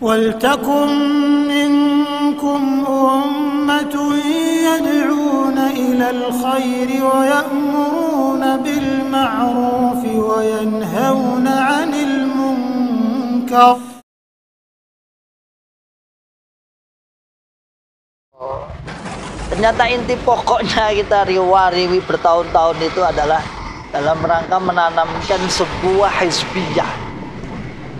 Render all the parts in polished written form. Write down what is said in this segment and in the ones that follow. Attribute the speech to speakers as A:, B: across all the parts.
A: وَلْتَكُنْ مِنْكُمْ أُمَّةٌ يَدْعُونَ إِلَى الْخَيْرِ وَيَأْمُرُونَ بِالْمَعْرُوفِ وَيَنْهَوْنَ عَنِ الْمُنْكَرِ.
B: Ternyata inti pokoknya kita riwari bertahun-tahun itu adalah dalam rangka menanamkan sebuah hizbiyah.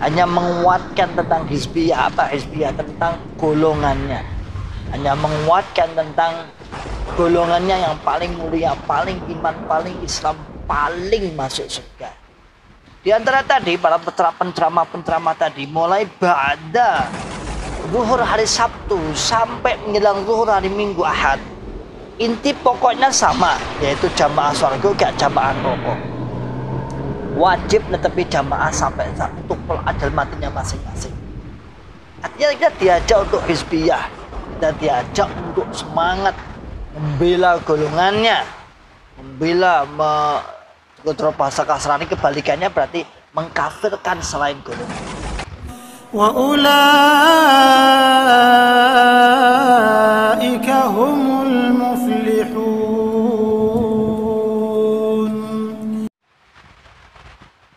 B: Hanya menguatkan tentang hizbiyah. Apa hizbiyah? Tentang golongannya. Hanya menguatkan tentang golongannya yang paling mulia, paling iman, paling Islam, paling masuk surga. Di antara tadi para penceramah tadi mulai ba'da zuhur hari Sabtu sampai menjelang zuhur hari Minggu Ahad, inti pokoknya sama, yaitu jamaah surga gak jamaah neraka. Wajib netepi jamaah sampai untuk ajal matinya masing-masing. Artinya kita diajak untuk hizbiyah, kita diajak untuk semangat membela golongannya, membela bahasa kasrani kebalikannya berarti mengkafirkan selain golongan.
A: Wa ulaika humul muflihun.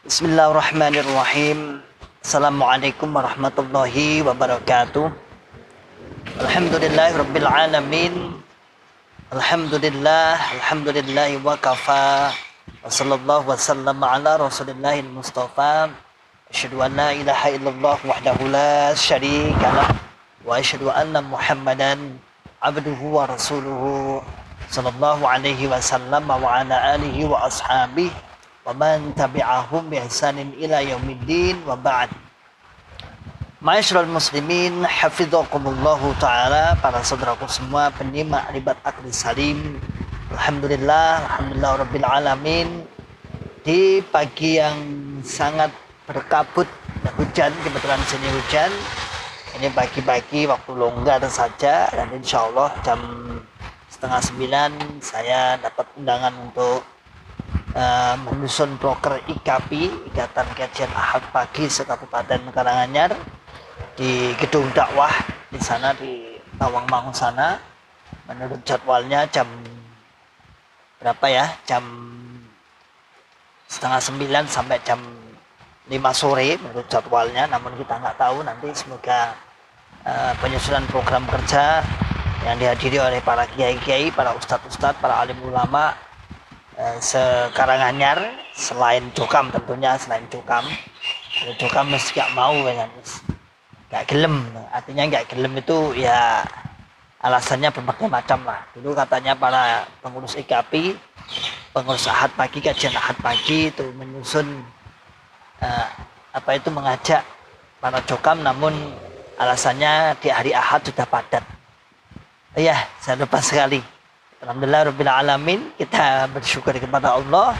B: Bismillahirrahmanirrahim. Assalamualaikum warahmatullahi wabarakatuh. Alhamdulillahirabbil alamin. Alhamdulillahi wa kafa. Wa sallallahu wasallam ala Rasulillahil Mustafa. Asyhadu an la ilaha illallah wahdahu la syarika lah wa asyhadu anna Muhammadan abduhu wa rasuluhu sallallahu alaihi wasallam wa ala alihi wa ashabihi wa man tabi'ahum bi ihsanin ila yaumiddin wa ba'd. Ma'asyiral muslimin hafizakumullahu taala, para saudaraku semua penyimak ribat akli salim. Alhamdulillah rabbil alamin. Di pagi yang sangat berkabut, hujan, kebetulan sini hujan. Ini pagi-pagi waktu longgar saja, dan insya Allah jam 8:30 saya dapat undangan untuk menyusun proker IKAPI, Ikatan Kajian Ahad Pagi se-Kabupaten Karanganyar, di gedung dakwah di sana di Tawangmangu sana. Menurut jadwalnya jam berapa ya? Jam 8:30 sampai jam 5 sore menurut jadwalnya, namun kita nggak tahu nanti. Semoga penyusunan program kerja yang dihadiri oleh para kiai-kiai, para ustadz-ustadz, para alim ulama sekaranganyar, selain Jokam tentunya, selain Jokam mesti gak mau kan, gak gelem. Artinya gak gelem itu ya alasannya berbagai macam lah. Dulu katanya para pengurus IKAPI, pengurus Ahad Pagi, kajian Ahad Pagi itu menyusun mengajak para Jokam, namun alasannya di hari Ahad sudah padat. Iya, saya lupa sekali. Alhamdulillah rabbil alamin, kita bersyukur kepada Allah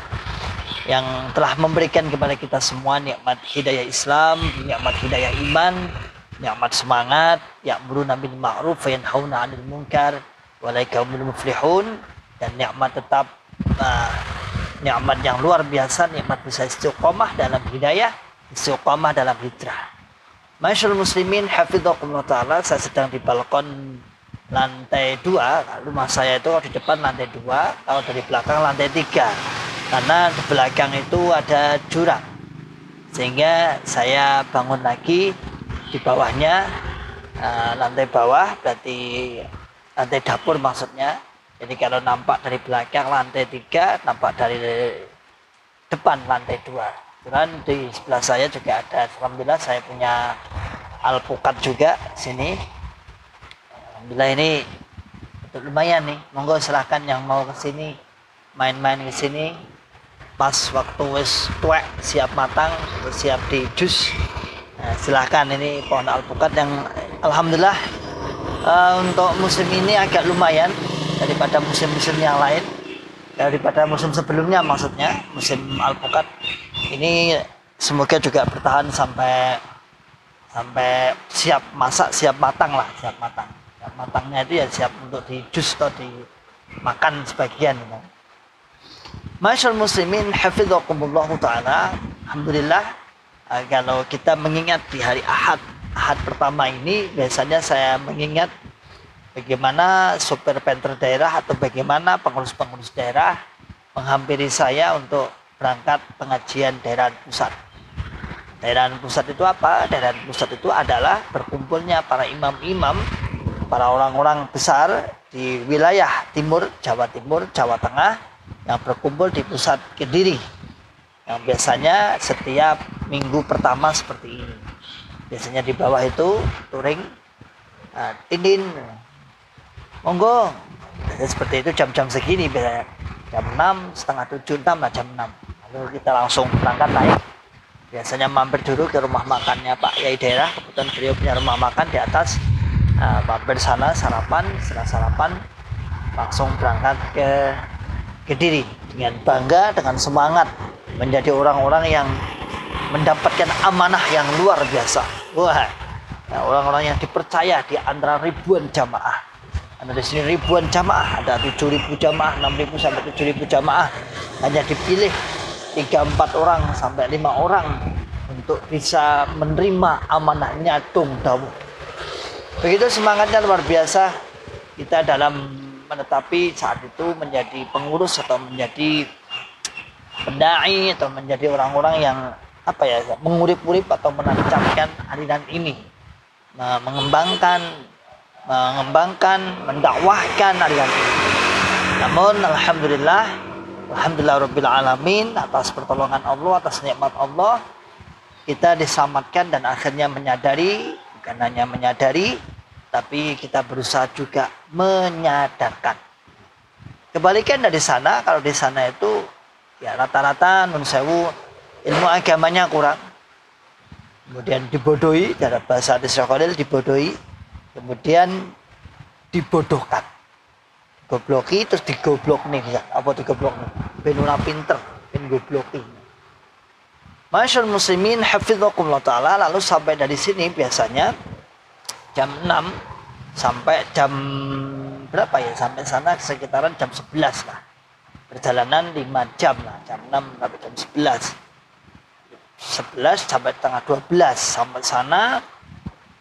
B: yang telah memberikan kepada kita semua nikmat hidayah Islam, nikmat hidayah iman, nikmat semangat, ya'muruna bil ma'ruf wa yanhauna 'anil munkar wa ulaika humul muflihun, dan nikmat tetap nikmat yang luar biasa, nikmat bisa istiqomah dalam hidayah, istiqomah dalam hijrah. Ma'asyiral muslimin hafizakumullah taala, saya sedang di balkon lantai 2. Rumah saya itu di depan lantai 2, kalau dari belakang lantai 3. Karena di belakang itu ada jurang, sehingga saya bangun lagi di bawahnya, lantai bawah berarti lantai dapur maksudnya. Jadi kalau nampak dari belakang lantai 3, nampak dari depan lantai 2. Dan di sebelah saya juga ada, alhamdulillah saya punya alpukat juga sini. Alhamdulillah ini lumayan nih. Monggo silahkan yang mau ke sini, main-main ke sini. Pas waktu wis tuwek, siap matang, siap di jus. Nah, silahkan, ini pohon alpukat yang alhamdulillah untuk musim ini agak lumayan daripada musim-musim yang lain, daripada musim sebelumnya maksudnya. Musim alpukat ini semoga juga bertahan sampai siap masak, siap matang lah, siap matang. Matangnya itu ya siap untuk di jus atau dimakan sebagian. Masyaallah muslimin hafizakumullah taala. Alhamdulillah, kalau kita mengingat di hari Ahad Ahad pertama ini biasanya saya mengingat bagaimana sopir penter daerah atau bagaimana pengurus-pengurus daerah menghampiri saya untuk berangkat pengajian daerah pusat. Daerah pusat itu apa? Daerah pusat itu adalah berkumpulnya para imam-imam, para orang-orang besar di wilayah timur, Jawa Timur, Jawa Tengah yang berkumpul di pusat Kediri. Yang biasanya setiap minggu pertama seperti ini. Biasanya di bawah itu touring, tindin, monggo. Biasanya seperti itu jam-jam segini biasanya. Jam 6, setengah 7, 6 lah, jam 6. Lalu kita langsung berangkat naik. Biasanya mampir dulu ke rumah makannya Pak Yai daerah. Kebetulan beliau punya rumah makan di atas. Mampir sana sarapan, setelah sarapan langsung berangkat ke Kediri dengan bangga, dengan semangat menjadi orang-orang yang mendapatkan amanah yang luar biasa. Wah, orang-orang yang dipercaya di antara ribuan jamaah. Ada di sini ribuan jamaah, ada 7.000 jamaah, 6.000 sampai 7.000 jamaah. Hanya dipilih 3-4 orang sampai 5 orang untuk bisa menerima amanahnya Tung Dawuh. Begitu semangatnya luar biasa kita dalam menetapi saat itu menjadi pengurus atau menjadi pendai atau menjadi orang-orang yang mengurip-urip atau menancapkan aliran ini, mengembangkan, mendakwahkan aliran ini. Namun alhamdulillah rabbil alamin, atas pertolongan Allah, atas nikmat Allah, kita diselamatkan dan akhirnya menyadari, bukan hanya menyadari, tapi kita berusaha juga menyadarkan. Kebalikan dari sana, kalau di sana itu ya rata-rata nun sewu ilmu agamanya kurang, kemudian dibodohi, dalam bahasa Israel dibodohi, kemudian dibodohkan, gobloki, terus digoblok nih, apa digoblok nih, ben ora pinter, ben gobloki. Masyaallah muslimin hafizakumullah taala. Lalu sampai dari sini biasanya jam 6 sampai jam berapa ya, sampai sana sekitaran jam 11 lah. Perjalanan 5 jam lah, jam 6 sampai jam 11 sampai tengah 12 sampai sana.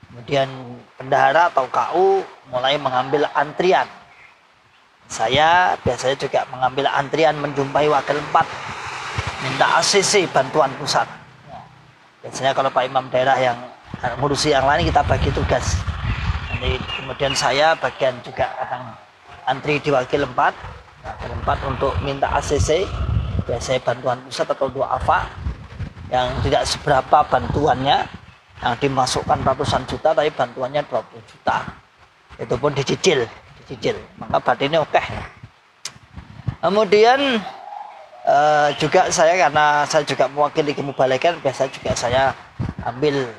B: Kemudian bendahara atau KU mulai mengambil antrian. Saya biasanya juga mengambil antrian menjumpai wakil 4, minta ACC bantuan pusat. Biasanya kalau Pak Imam daerah yang ngurusi yang lain, kita bagi tugas. Nanti kemudian saya bagian juga akan antri di wakil 4 untuk minta ACC, biasanya bantuan pusat atau duafa, yang tidak seberapa bantuannya, yang dimasukkan ratusan juta tapi bantuannya 20 juta. Itu pun dicicil, maka batinnya oke. Kemudian juga saya, karena saya juga mewakili kemubalekan, biasa juga saya ambil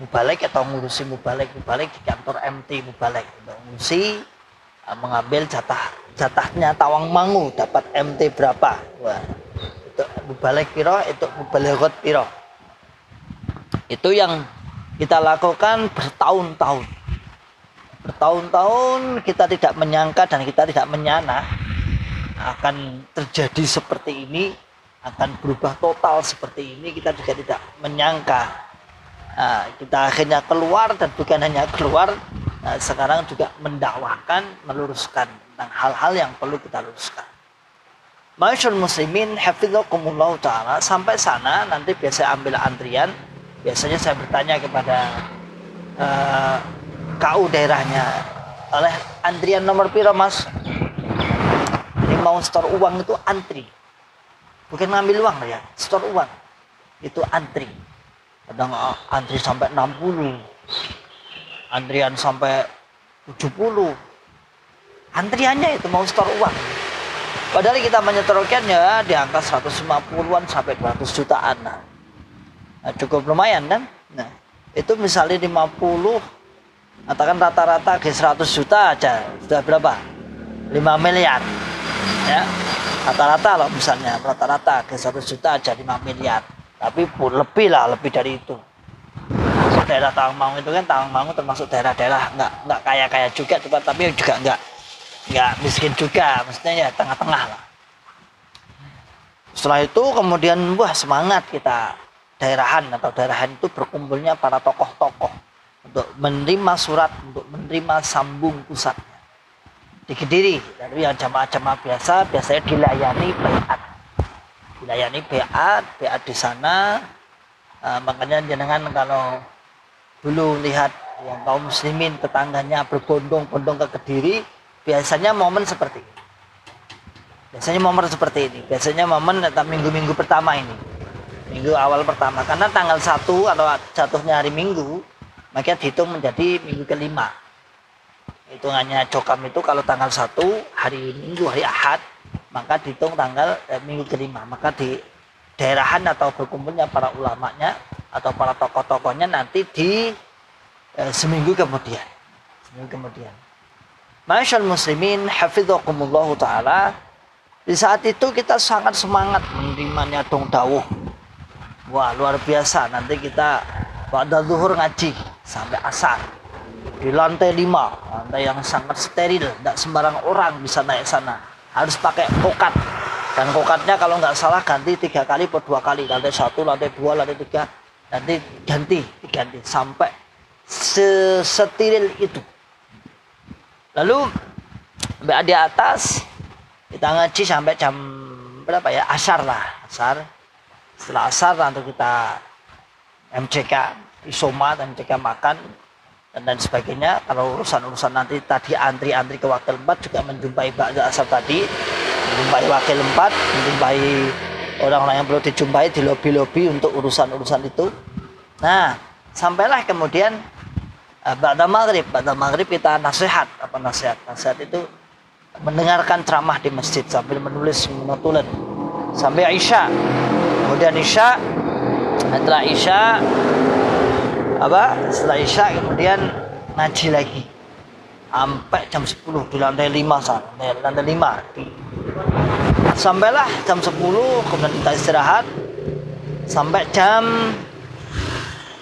B: mubalek atau ngurusi mubalek di kantor MT mubalek, untuk ngurusi, mengambil jatahnya Tawangmangu dapat MT berapa. Wah, itu mubalek piro, itu mubalegot piro. Itu yang kita lakukan bertahun-tahun kita tidak menyangka dan kita tidak menyana akan terjadi seperti ini, akan berubah total seperti ini. Kita juga tidak menyangka. Kita akhirnya keluar, dan bukan hanya keluar, sekarang juga mendakwahkan, meluruskan tentang hal-hal yang perlu kita luruskan. Masyaallah muslimin hafizakumullah ta'ala. Sampai sana nanti biasa ambil antrian. Biasanya saya bertanya kepada KU daerahnya, oleh antrian nomor piro mas? Ini mau store uang itu antri, bukan ngambil uang ya, store uang itu antri. Kadang antri sampai 60, antrian sampai 70, antriannya itu mau store uang. Padahal kita menyetorkannya di angka 150-an sampai 200 jutaan. Nah, cukup lumayan kan? Nah, itu misalnya 50, katakan rata-rata ke 100 juta aja sudah berapa? 5 miliar. Ya. Rata-rata loh, misalnya rata-rata ke 100 juta aja 5 miliar. Tapi lebih dari itu. Daerah Tawangmangu itu kan, Tawangmangu termasuk daerah-daerah nggak kaya-kaya juga, tapi juga nggak miskin juga, maksudnya ya tengah-tengah lah. Setelah itu kemudian semangat kita daerahan itu berkumpulnya para tokoh-tokoh untuk menerima surat, untuk menerima sambung pusatnya di Kediri. Lalu yang jamaah-jamaah biasanya dilayani baiat di sana. Makanya jenengan kalau dulu lihat yang kaum muslimin tetangganya berbondong-bondong ke Kediri, biasanya momen seperti ini. Biasanya momen minggu-minggu pertama ini. Minggu awal pertama. Karena tanggal 1 atau jatuhnya hari Minggu, maka dihitung menjadi minggu kelima. Hitungannya cokam itu kalau tanggal 1 hari Minggu, hari Ahad, maka dihitung tanggal minggu kelima. Maka di daerahan atau berkumpulnya para ulamanya atau para tokoh-tokohnya nanti di seminggu kemudian. Masyaallah muslimin hafizakumullah taala. Di saat itu kita sangat semangat menerimanya dong dawuh. Wah, luar biasa. Nanti kita pada zuhur ngaji sampai asar di lantai 5, lantai yang sangat steril, tidak sembarang orang bisa naik sana, harus pakai kokat. Dan kokatnya kalau nggak salah ganti 3 kali atau 2 kali, lantai 1, lantai 2, lantai 3, nanti diganti sampai sesteril itu. Lalu di atas kita ngaji sampai jam berapa ya? Asar. Setelah asar nanti kita MCK, isomat, MCK makan dan sebagainya. Kalau urusan nanti tadi antri ke wakil 4 juga menjumpai ba'da asar tadi, menjumpai wakil 4, menjumpai orang-orang yang perlu dijumpai di lobi-lobi untuk urusan-urusan itu. Nah, sampailah kemudian ba'da maghrib kita nasihat. Nasihat itu mendengarkan ceramah di masjid sambil menulis notulen sampai Isya. Kemudian Isya, setelah Isya kemudian ngaji lagi sampai jam 10 di lantai 5 sampailah jam 10, kemudian kita istirahat sampai jam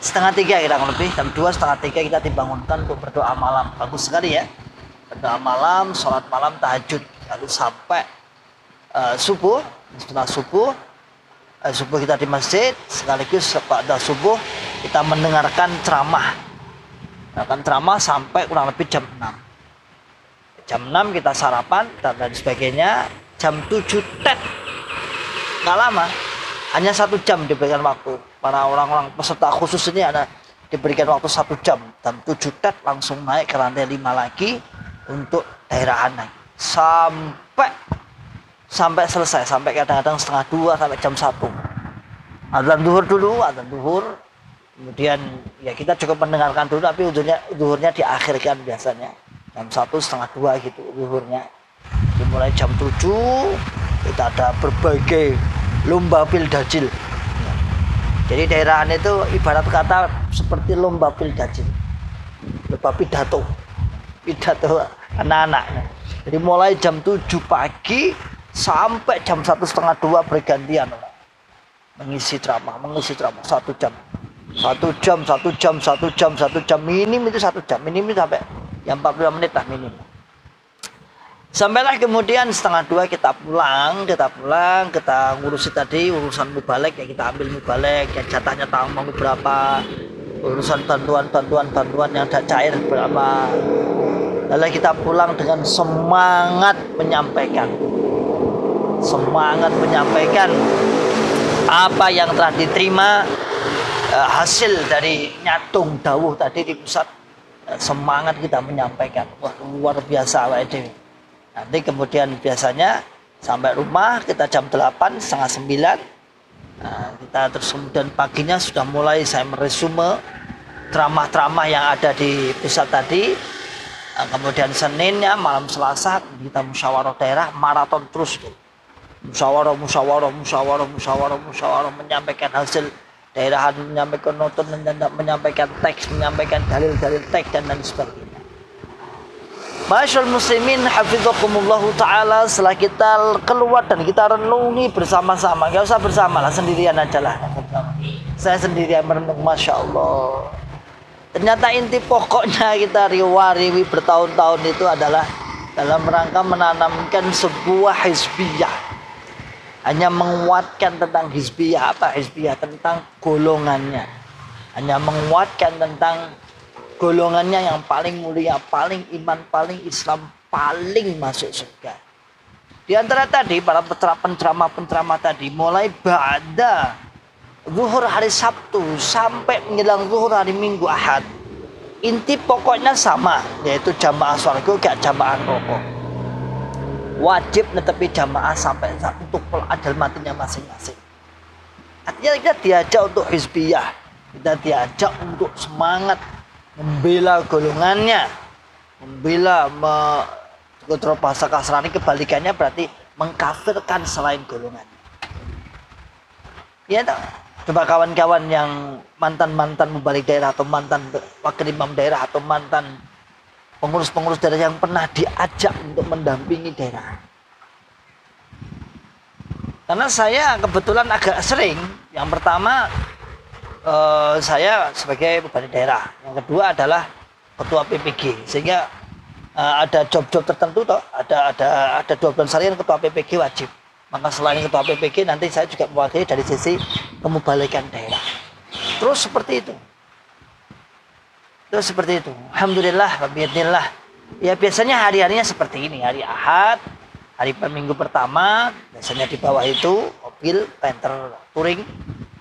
B: 2:30 kurang lebih, jam 2:30 kita dibangunkan untuk berdoa malam. Bagus sekali ya, berdoa malam, sholat malam, tahajud, lalu sampai subuh. Setelah subuh kita di masjid, sekaligus pada subuh kita mendengarkan ceramah sampai kurang lebih jam 6. Jam 6 kita sarapan dan sebagainya. Jam 7 tet, nggak lama, hanya 1 jam diberikan waktu. Para orang-orang peserta khusus ini ada diberikan waktu 1 jam. Jam 7 tet langsung naik ke lantai 5 lagi untuk daerahan naik sampai selesai, sampai kadang-kadang 1:30 sampai jam 1. Azan duhur, kemudian ya kita cukup mendengarkan dulu, tapi duhurnya diakhirkan biasanya jam 1, 1:30 gitu duhurnya. Dimulai jam 7 kita ada berbagai lomba pildajil. Jadi daerahan itu ibarat kata seperti lomba pildajil, lomba pidato anak-anak. Jadi mulai jam 7 pagi sampai jam 1:30 bergantian mengisi ceramah 1 jam, minim itu 1 jam, minim sampai yang 45 menit lah minim. Sampailah kemudian 1:30 kita pulang, kita ngurusi tadi urusan mubalek, ya kita ambil mubalek, ya jatahnya tanggung berapa, urusan bantuan yang ada cair berapa. Lalu kita pulang dengan semangat menyampaikan apa yang telah diterima, hasil dari nyatung dawuh tadi di pusat. Semangat kita menyampaikan, wah luar biasa Pak Edi. Nanti kemudian biasanya sampai rumah kita jam 8, setengah 9. Kita terus kemudian paginya sudah mulai saya meresume ceramah-ceramah yang ada di pusat tadi. Kemudian Seninnya malam Selasa kita musyawarah daerah, maraton terus tuh. Musyawarah, menyampaikan hasil daerahan, menyampaikan notun, menyampaikan teks, menyampaikan dalil-dalil teks dan lain sebagainya. Masyaallah muslimin hafizakumullah taala, setelah kita keluar dan kita renungi bersama-sama, enggak usah bersama lah, sendirian aja lah. Saya sendirian merenung, Masya Allah. Ternyata inti pokoknya kita riwari bertahun-tahun itu adalah dalam rangka menanamkan sebuah hizbiyah. Hanya menguatkan tentang hizbiyah. Apa hizbiyah? Tentang golongannya. Hanya menguatkan tentang golongannya yang paling mulia, paling iman, paling Islam, paling masuk surga. Di antara tadi para penceramah tadi mulai ba'da zuhur hari Sabtu sampai menjelang zuhur hari Minggu Ahad, inti pokoknya sama, yaitu jamaah surga gak jamaah neraka. Wajib netepi jamaah sampai untuk ajal matinya masing-masing. Artinya kita diajak untuk hizbiyah, kita diajak untuk semangat membela golongannya, membela kalau bahasa kasrani kebalikannya berarti mengkafirkan selain golongan. Ya tak? Coba kawan-kawan yang mantan mubalik daerah atau mantan wakil imam daerah atau mantan pengurus daerah yang pernah diajak untuk mendampingi daerah. Karena saya kebetulan agak sering. Yang pertama saya sebagai bupati daerah, yang kedua adalah ketua PPG, sehingga ada job-job tertentu toh, ada 2 bulan seharian ketua PPG wajib. Maka selain ketua PPG nanti saya juga mewakili dari sisi kemubalikan daerah. Terus seperti itu. Alhamdulillah, wabiidznillah. Ya biasanya hari-harinya seperti ini, hari Ahad, hari Minggu pertama, biasanya di bawah itu mobil Panther touring.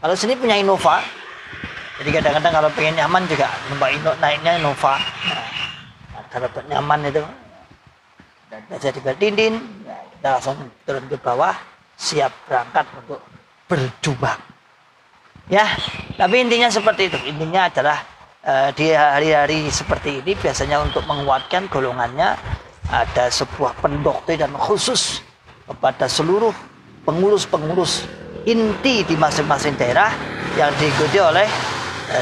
B: Kalau sini punya Innova. Jadi kadang-kadang kalau pengen nyaman juga naiknya Innova. Nah, kalau nyaman itu dan biasa diberdindin, nah, kita langsung turun ke bawah, siap berangkat untuk berjuang. Ya, tapi intinya seperti itu. Intinya adalah di hari-hari seperti ini biasanya untuk menguatkan golongannya ada sebuah pendoktrin khusus kepada seluruh pengurus inti di masing-masing daerah yang diikuti oleh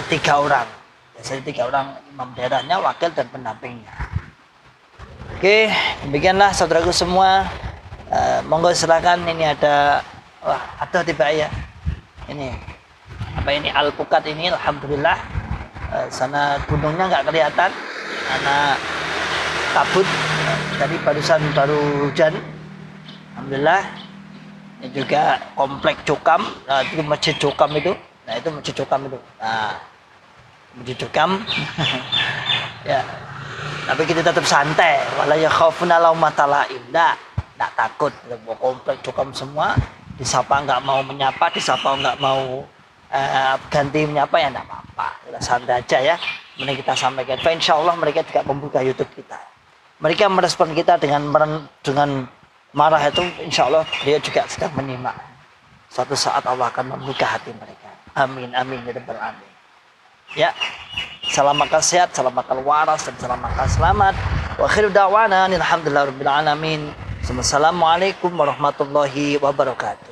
B: 3 orang. Biasanya 3 orang imam daerahnya, wakil dan pendampingnya. Oke, demikianlah saudaraku semua. Monggo silakan, ini ada tiba ya. Ini apa ini Alpukat ini, alhamdulillah. Sana gunungnya nggak kelihatan karena kabut. Tadi baru hujan. Alhamdulillah. Ini juga komplek Cukam, itu masjid Cukam itu. Nah itu masjid Cukam itu. Nah, masjid Cukam. Ya. Tapi kita tetap santai. Wala yakhafuna laumata laim. Enggak takut. Komplek Cukam semua. Disapa nggak mau menyapa, disapa nggak mau ganti menyapa ya enggak apa-apa. Kita santai aja ya. Mending kita sampaikan. Insya Allah mereka juga membuka YouTube kita. Mereka merespon kita dengan marah itu, insya Allah dia juga sedang menyimak. Suatu saat Allah akan membuka hati mereka. Amin, amin, ya rabbal alamin. Ya, salam makan sehat, salam makan waras, dan salam makan selamat. Wa akhiru da'wana alhamdulillahi rabbil alamin. Assalamualaikum warahmatullahi wabarakatuh.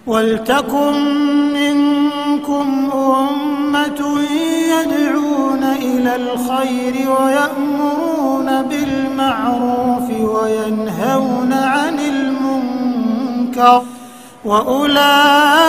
A: ولتكن منكم أمة يدعون إلى الخير ويأمرون بالمعروف وينهون عن المنكر وأولئك